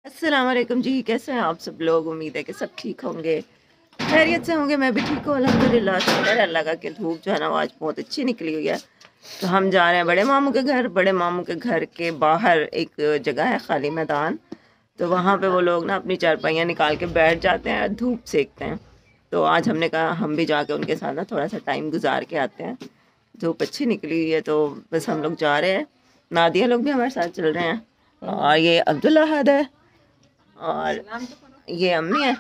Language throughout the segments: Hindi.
अस्सलाम वालेकुम जी, कैसे हैं आप सब लोग। उम्मीद है कि सब ठीक होंगे, खैरियत से होंगे। मैं भी ठीक हूँ अल्हम्दुलिल्लाह। शुक्र है अल्लाह का कि धूप जो है ना आज बहुत अच्छी निकली हुई है। तो हम जा रहे हैं बड़े मामू के घर। बड़े मामू के घर के बाहर एक जगह है खाली मैदान, तो वहाँ पे वो लोग ना अपनी चारपाइयाँ निकाल के बैठ जाते हैं, धूप सेकते हैं। तो आज हमने कहा हम भी जाके उनके साथ ना थोड़ा सा टाइम गुजार के आते हैं। धूप अच्छी निकली हुई है तो बस हम लोग जा रहे हैं। नादिया लोग भी हमारे साथ चल रहे हैं और ये अब्दुल्ला अहद है और ये अम्मी है।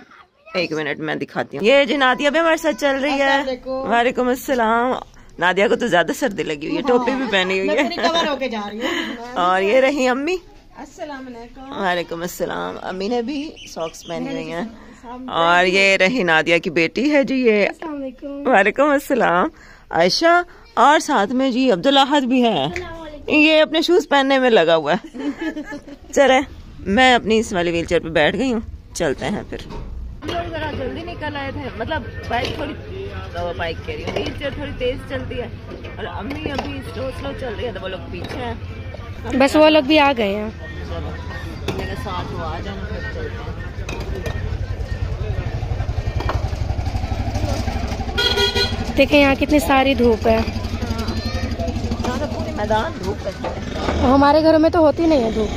एक मिनट मैं दिखाती हूँ। ये जी नादिया भी हमारे साथ चल रही है। वालेकुम अस्सलाम। नादिया को तो ज्यादा सर्दी लगी हुई है, टोपी भी पहनी हुई है। कवर होके जा रही हूँ। और ये रही अम्मी। अस्सलाम वालेकुम। वालेकुम अस्सलाम। अम्मी ने भी सॉक्स पहनी हुई हैं। और ये रही नादिया की बेटी है जी, ये वालेकुम अस्सलाम आयशा। और साथ में जी अब्दुल्ला अहद भी है, ये अपने शूज पहनने में लगा हुआ है। चले मैं अपनी इस वाली व्हीलचेयर पे बैठ गई हूँ, चलते हैं फिर। हम लोग जरा जल्दी निकल आए थे, मतलब बाइक थोड़ी बाइक कह रही हूँ, व्हीलचेयर थोड़ी तेज चलती है और अम्मी अभी स्लो स्लो चल रही है, तो वो लोग पीछे हैं। बस वो लोग भी आ गए हैं। मेरे साथ वो आ जाना, फिर चलते हैं। देखें यहाँ कितनी सारी धूप है। यहाँ तो पूरे मैदान धूप है। हमारे घरों में तो होती नहीं है धूप।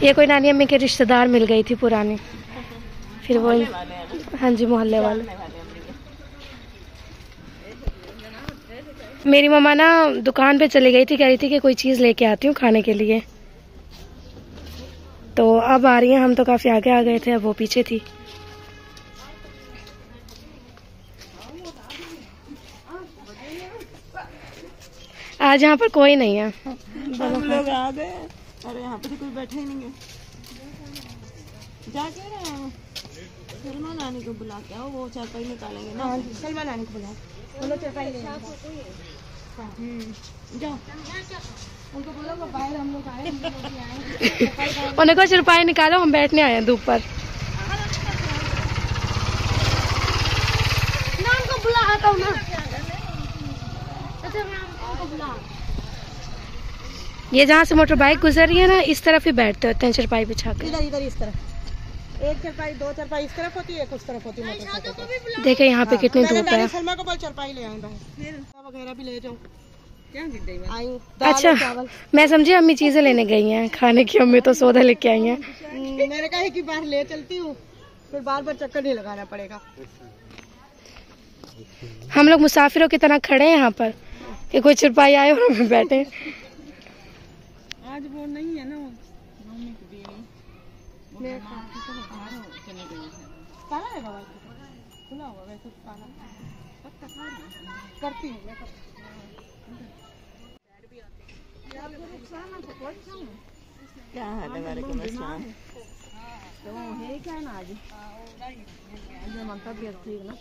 ये कोई नानी अम्मी के रिश्तेदार मिल गई थी पुरानी, फिर वो हाँ जी मोहल्ले वाले। मेरी मम्मा ना दुकान पे चली गई थी, कह रही थी कि कोई चीज़ लेके आती हूँ खाने के लिए, तो अब आ रही हैं। हम तो काफ़ी आगे आ गए थे, अब वो पीछे थी। आज यहाँ पर कोई नहीं है। हम लोग आ गए। अरे यहाँ पे तो कोई बैठे ही नहीं है। जा के रहे हैं सलमा नानी को बुला के आओ, वो चारपाई निकालेंगे ना। सलमा नानी को बुलाओ, बोलो चारपाई ले आओ। जाओ उनको बोलो वो बाहर हम लोग आए। उन्हें को चारपाई निकालो, हम बैठने आए हैं धूप पर। ना उनको बुलाता हूँ ना। अच्छा मैं उनको बुला। ये जहाँ से मोटर बाइक गुजर रही है ना, इस तरफ ही बैठते होते हैं चारपाई बिछा कर। इधर इधर इस तरफ एक चारपाई, दो चारपाई इस तरफ होती है, एक उस तरफ होती है। देखे यहाँ पे कितनी धूप है। सलमा को बोल चारपाई ले आए फिर वगैरह भी ले जाओ। अच्छा मैं समझी अम्मी चीजें लेने गई हैं खाने की। अम्मी तो सौदा लेके आई हैं। मैंने कहा कि बार ले चलती हूँ, फिर बार बार चक्कर नहीं लगाना पड़ेगा। हम लोग मुसाफिरों की तरह खड़े हैं यहाँ पर कि कोई चारपाई आए और हमें बैठे। आज वो नहीं है ना, मम्मी की बीवी मेरे साथ तो बाहर चले गई है। काला है बाबा, खुला हुआ वैसे काला करती हूँ मैं। क्या हाल है? वालेकुम अस्सलाम। तो है क्या ना आज ममता भी अच्छी ना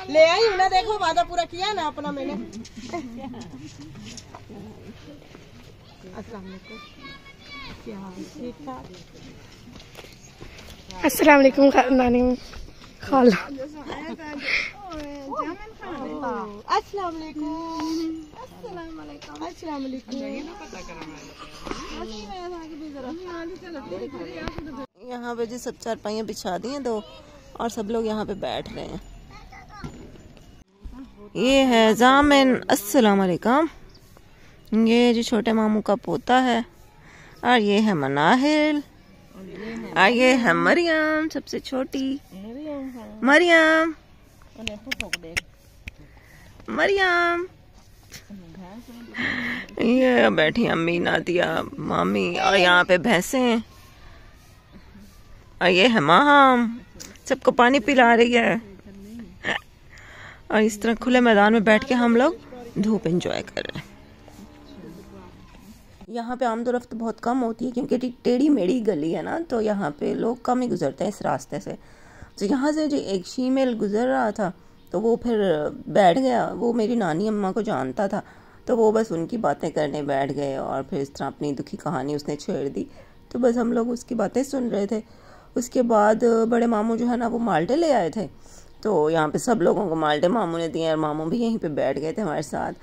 ले आई हूँ ना। देखो वादा पूरा किया ना अपना मैंने। अस्सलाम वालेकुम। क्या ठीक ठाक? अस्सलाम वालेकुम नानी खाला। अस्सलाम वालेकुम। अस्सलाम वालेकुम। यहाँ पे जी सब चारपाइयाँ बिछा दी हैं दो, और सब लोग यहाँ पे बैठ रहे हैं। ये है जामिन। अस्सलाम वालेकुम। ये जी छोटे मामू का पोता है, और ये है मनाहिल, और ये है मरियम सबसे छोटी। मरियम मरियम। ये बैठी अम्मी, नादिया, मामी, और यहाँ पे भैंसे हैं, और ये है माम सबको पानी पिला रही है। और इस तरह खुले मैदान में बैठ के हम लोग धूप एंजॉय कर रहे हैं। यहाँ पे आमदोरफ्त बहुत कम होती है क्योंकि टेढ़ी मेढ़ी गली है ना, तो यहाँ पे लोग कम ही गुजरते हैं इस रास्ते से। तो यहाँ से जो एक फीमेल गुजर रहा था तो वो फिर बैठ गया। वो मेरी नानी अम्मा को जानता था, तो वो बस उनकी बातें करने बैठ गए और फिर इस तरह अपनी दुखी कहानी उसने छेड़ दी। तो बस हम लोग उसकी बातें सुन रहे थे। उसके बाद बड़े मामू जो है ना वो माल्टे ले आए थे, तो यहाँ पे सब लोगों को माल्टे मामू ने दिए और मामू भी यहीं पे बैठ गए थे हमारे साथ।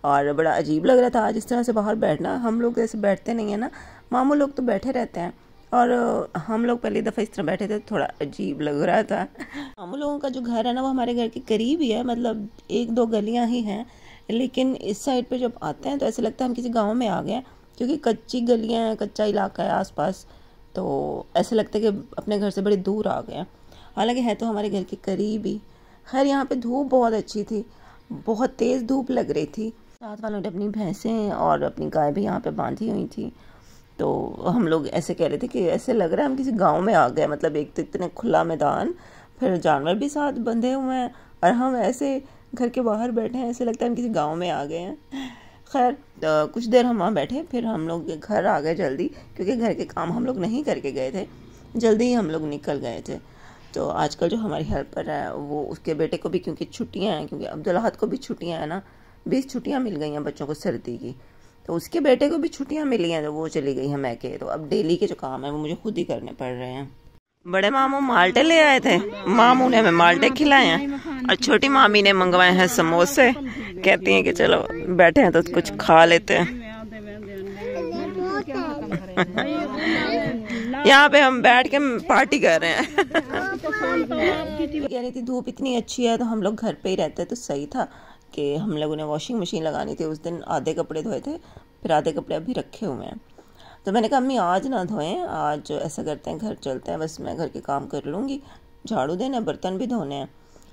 और बड़ा अजीब लग रहा था आज इस तरह से बाहर बैठना। हम लोग ऐसे बैठते नहीं है ना, मामू लोग तो बैठे रहते हैं और हम लोग पहली दफ़ा इस तरह बैठे थे, थोड़ा अजीब लग रहा था। मामू लोगों का जो घर है ना वो हमारे घर के करीब ही है, मतलब 1-2 गलियां ही हैं, लेकिन इस साइड पे जब आते हैं तो ऐसे लगता है हम किसी गांव में आ गए, क्योंकि कच्ची गलियां हैं, कच्चा इलाका है आसपास, तो ऐसे लगता है कि अपने घर से बड़ी दूर आ गए। हालांकि है तो हमारे घर के करीब ही। खैर यहाँ पे धूप बहुत अच्छी थी, बहुत तेज़ धूप लग रही थी। साथ वालों ने अपनी भैंसें और अपनी गाय भी यहाँ पे बांधी हुई थी, तो हम लोग ऐसे कह रहे थे कि ऐसे लग रहा है हम किसी गांव में आ गए। मतलब एक तो इतने खुला मैदान, फिर जानवर भी साथ बंधे हुए हैं और हम ऐसे घर के बाहर बैठे हैं, ऐसे लगता है हम किसी गांव में आ गए हैं। खैर कुछ देर हम वहाँ बैठे, फिर हम लोग घर आ गए जल्दी, क्योंकि घर के काम हम लोग नहीं करके गए थे, जल्दी ही हम लोग निकल गए थे। तो आजकल जो हमारी हेल्पर है वो, उसके बेटे को भी क्योंकि छुट्टियाँ हैं, क्योंकि अब्दुल अहद को भी छुट्टियाँ हैं ना, 20 छुट्टियाँ मिल गई हैं बच्चों को सर्दी की, तो उसके बेटे को भी छुट्टियाँ मिली हैं, तो वो चली गई है मैके। तो अब डेली के जो काम है वो मुझे खुद ही करने पड़ रहे हैं। बड़े मामू माल्टे ले आए थे, मामू ने हमें माल्टे खिलाए हैं और छोटी मामी ने मंगवाए हैं समोसे। कहती हैं कि चलो बैठे हैं तो कुछ खा लेते हैं। यहाँ पे हम बैठ के पार्टी कर रहे हैं। कह रही थी धूप इतनी अच्छी है तो हम लोग घर पे ही रहते तो सही था, कि हम लोगों ने वॉशिंग मशीन लगानी थी। उस दिन आधे कपड़े धोए थे, फिर आधे कपड़े अभी रखे हुए हैं। तो मैंने कहा अम्मी आज ना धोएं, आज ऐसा करते हैं घर चलते हैं, बस मैं घर के काम कर लूँगी, झाड़ू देना है, बर्तन भी धोने हैं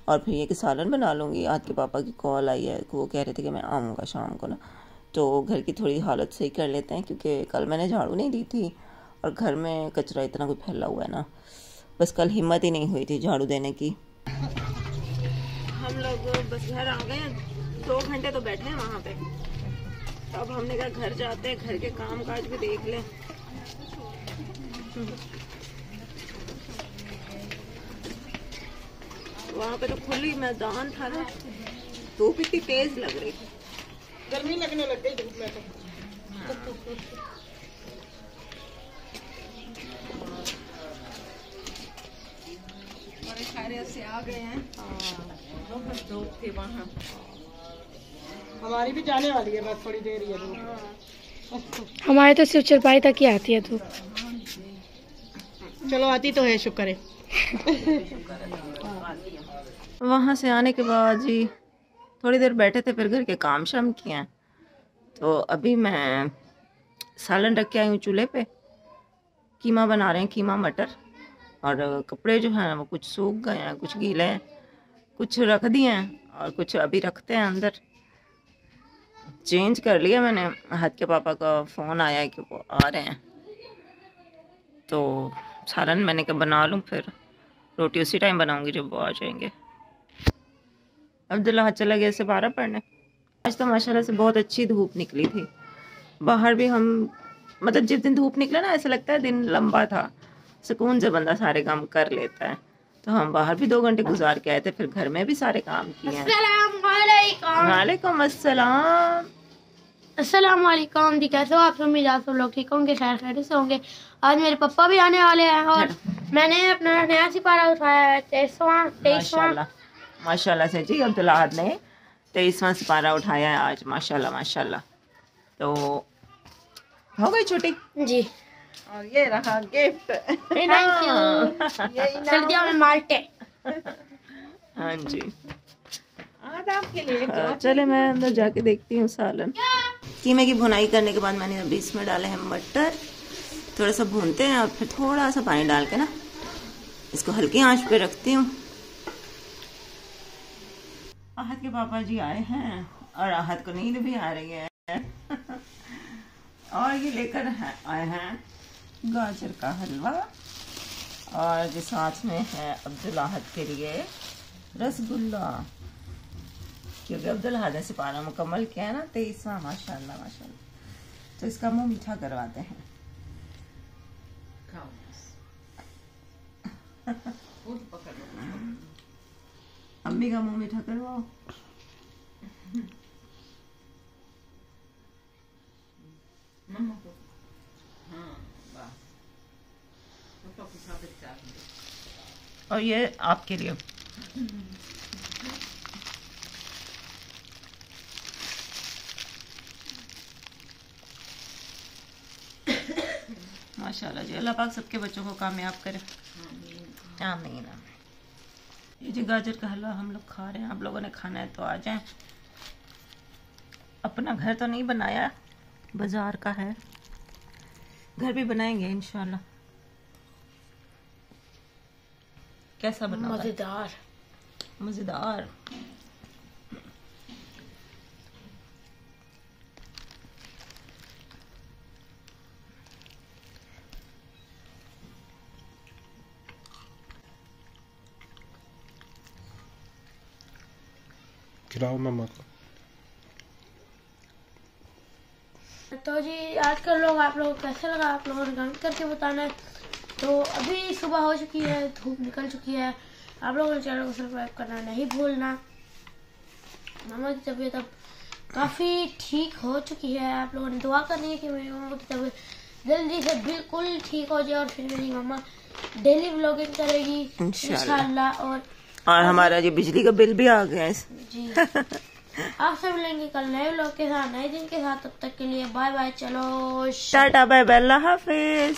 और फिर ये कि सालन बना लूँगी। आज के पापा की कॉल आई है, वो कह रहे थे कि मैं आऊँगा शाम को ना, तो घर की थोड़ी हालत सही कर लेते हैं, क्योंकि कल मैंने झाड़ू नहीं दी थी और घर में कचरा इतना कुछ फैला हुआ है ना, बस कल हिम्मत ही नहीं हुई थी झाड़ू देने की। हम लोग बस घर आ गए, 2 घंटे तो बैठे हैं वहाँ पे। अब हमने कहा घर जाते हैं, घर के काम काज भी देख लें। वहाँ पे तो खुली मैदान था ना, धूप इतनी तेज लग रही थी, गर्मी लगने लग गई धूप में तो। बड़े से आ गए हैं, बहुत धूप थी वहाँ। हमारी भी जाने वाली है, बस थोड़ी देर ही है। हमारे तो सिर्फ चरपाई तक ही आती है धूप। चलो आती तो है, शुक्र है। वहाँ से आने के बाद जी थोड़ी देर बैठे थे, फिर घर के काम शाम किए। तो अभी मैं सालन रख के आई हूँ चूल्हे पे, कीमा बना रहे हैं, कीमा मटर। और कपड़े जो हैं वो कुछ सूख गए हैं, कुछ गीले हैं, कुछ रख दिए हैं और कुछ अभी रखते हैं अंदर। चेंज कर लिया मैंने, हाथ के पापा का फ़ोन आया है कि वो आ रहे हैं, तो सालन मैंने कहा बना लूँ, फिर रोटी उसी टाइम बनाऊंगी जब वो आ जाएंगे। अब्दुल्ला चला गया 12 पढ़ने। आज तो माशाल्लाह से बहुत अच्छी धूप निकली थी। बाहर भी हम, मतलब जिस दिन धूप निकला ना ऐसा लगता है दिन लंबा था, सुकून से बंदा सारे काम कर लेता है। तो हम बाहर भी 2 घंटे गुजार के आए थे, फिर घर में भी सारे काम किए हैं। वालेकुम अस्सलाम। अस्सलामुअलैकुम जी, कैसे हो आप? उम्मीद आप सब लोग ठीक होंगे, खैर खैरियत से होंगे। आज मेरे पापा भी आने वाले हैं और मैंने अपना नया सिपारा उठाया है, 23वां। माशाल्लाह से जी, अब्दुल अहद ने 23वां सिपारा उठाया है आज, माशाल्लाह माशाल्लाह। तो हो गई छुट्टी जी, और ये रहा गिफ्ट। Thank you. सर्दियों में माल्टे। हाँ जी, आज आपके लिए। चले मैं अंदर जाके देखती हूँ सालन। कीमे की भुनाई करने के बाद मैंने अभी इसमें डाले हैं मटर, थोड़ा सा भूनते हैं और फिर थोड़ा सा पानी डाल के ना इसको हल्की आंच पे रखती हूँ। आहद के पापा जी आए हैं और आहद को नींद भी आ रही है। और ये लेकर आए हैं गाजर का हलवा और जो साथ में है अब्दुल अहद के लिए रसगुल्ला, क्योंकि अब्दुल अहद ने सिपारा मुकम्मल किया है ना 23वां, माशाल्लाह माशाल्लाह। तो इसका मुंह मीठा करवाते हैं। अम्मी का मुंह मीठा करवाओ। और ये आपके लिए। माशाल्लाह जी, अल्लाह पाक सबके बच्चों को कामयाब करे। आमीन। ये जी गाजर का हलवा हम लोग खा रहे हैं। आप लोगों ने खाना है तो आ जाएं। अपना घर तो नहीं बनाया, बाजार का है। घर भी बनाएंगे इंशाल्लाह। कैसा बना? मजेदार मजेदार। खिलाओ मम्मा को। तो जी आज का लोग आप लोगों को कैसा लगा आप लोगों ने कमेंट करके बताना है। तो अभी सुबह हो चुकी है, धूप निकल चुकी है। आप लोगों ने चैनल को सब्सक्राइब करना नहीं भूलना। मामा की तबीयत अब काफ़ी ठीक हो चुकी है। आप लोगों ने दुआ करनी है कि मेरी मामा की तबीयत जल्दी से बिल्कुल ठीक हो जाए और फिर मेरी मामा डेली व्लॉगिंग करेगी इंशाल्लाह। और हमारा जो बिजली का बिल भी आ गया है जी। आपसे मिलेंगे कल नए व्लॉग के साथ, नए दिन के साथ। तब तक के लिए बाय बाय। चलो टाटा बाय बाय, अल्लाह हाफिज।